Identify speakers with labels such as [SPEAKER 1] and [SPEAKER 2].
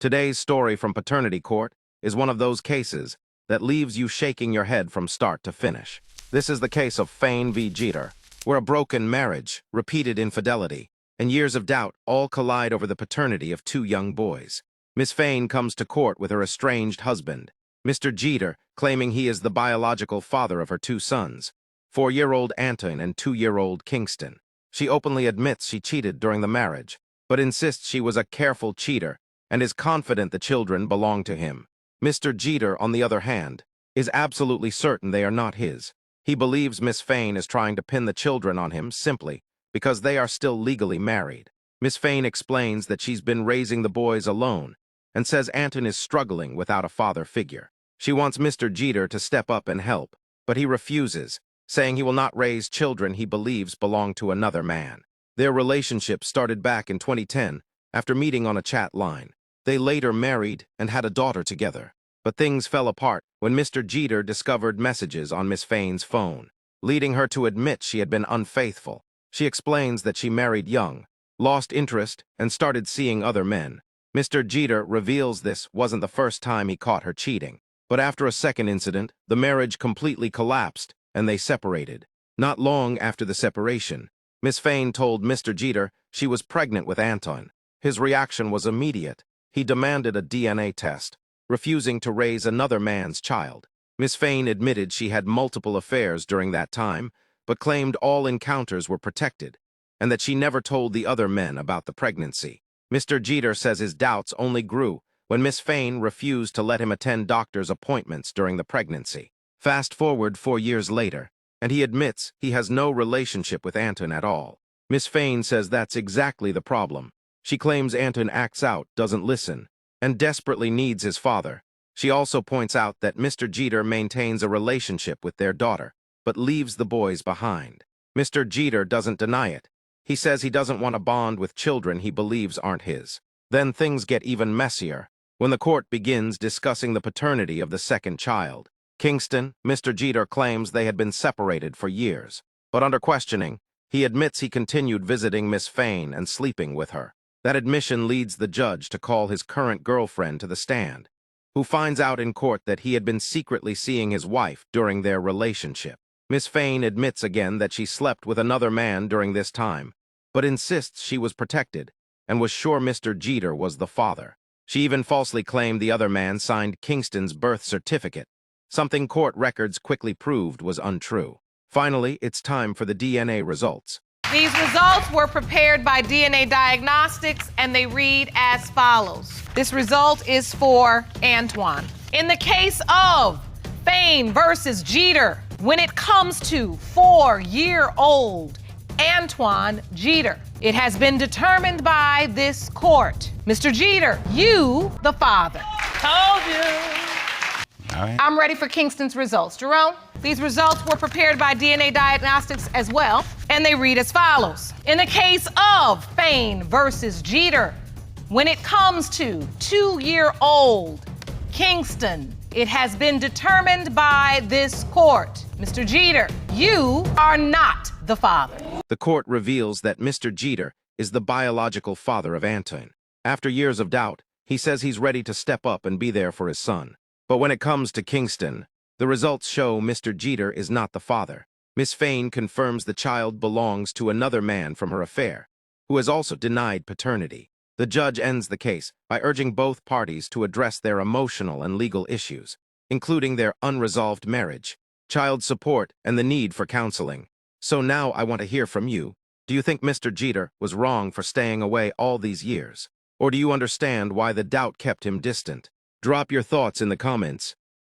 [SPEAKER 1] Today's story from Paternity Court is one of those cases that leaves you shaking your head from start to finish. This is the case of Fain v. Jeter, where a broken marriage, repeated infidelity, and years of doubt all collide over the paternity of two young boys. Miss Fain comes to court with her estranged husband, Mr. Jeter, claiming he is the biological father of her two sons, 4-year-old Anton and 2-year-old Kingston. She openly admits she cheated during the marriage, but insists she was a careful cheater and is confident the children belong to him. Mr. Jeter, on the other hand, is absolutely certain they are not his. He believes Miss Fain is trying to pin the children on him simply because they are still legally married. Miss Fain explains that she's been raising the boys alone and says Anton is struggling without a father figure. She wants Mr. Jeter to step up and help, but he refuses, saying he will not raise children he believes belong to another man. Their relationship started back in 2010 after meeting on a chat line. They later married and had a daughter together. But things fell apart when Mr. Jeter discovered messages on Miss Fain's phone, leading her to admit she had been unfaithful. She explains that she married young, lost interest, and started seeing other men. Mr. Jeter reveals this wasn't the first time he caught her cheating. But after a second incident, the marriage completely collapsed and they separated. Not long after the separation, Miss Fain told Mr. Jeter she was pregnant with Anton. His reaction was immediate. He demanded a DNA test, refusing to raise another man's child. Miss Fain admitted she had multiple affairs during that time, but claimed all encounters were protected, and that she never told the other men about the pregnancy. Mr. Jeter says his doubts only grew when Miss Fain refused to let him attend doctor's appointments during the pregnancy. Fast forward 4 years later, and he admits he has no relationship with Anton at all. Miss Fain says that's exactly the problem. She claims Anton acts out, doesn't listen, and desperately needs his father. She also points out that Mr. Jeter maintains a relationship with their daughter, but leaves the boys behind. Mr. Jeter doesn't deny it. He says he doesn't want to bond with children he believes aren't his. Then things get even messier when the court begins discussing the paternity of the second child. Kingston, Mr. Jeter claims they had been separated for years, but under questioning, he admits he continued visiting Miss Fain and sleeping with her. That admission leads the judge to call his current girlfriend to the stand, who finds out in court that he had been secretly seeing his wife during their relationship. Miss Fain admits again that she slept with another man during this time, but insists she was protected and was sure Mr. Jeter was the father. She even falsely claimed the other man signed Kingston's birth certificate, something court records quickly proved was untrue. Finally, it's time for the DNA results.
[SPEAKER 2] These results were prepared by DNA Diagnostics, and they read as follows. This result is for Antoine. In the case of Fain versus Jeter, when it comes to 4-year-old Antoine Jeter, it has been determined by this court. Mr. Jeter, you, the father.
[SPEAKER 3] Told you. All right.
[SPEAKER 2] I'm ready for Kingston's results. Jerome, these results were prepared by DNA Diagnostics as well, and they read as follows. In the case of Fain versus Jeter, when it comes to 2-year-old Kingston, it has been determined by this court. Mr. Jeter, you are not the father.
[SPEAKER 1] The court reveals that Mr. Jeter is the biological father of Anton. After years of doubt, he says he's ready to step up and be there for his son. But when it comes to Kingston, the results show Mr. Jeter is not the father. Miss Fain confirms the child belongs to another man from her affair, who has also denied paternity. The judge ends the case by urging both parties to address their emotional and legal issues, including their unresolved marriage, child support, and the need for counseling. So now I want to hear from you. Do you think Mr. Jeter was wrong for staying away all these years? Or do you understand why the doubt kept him distant? Drop your thoughts in the comments.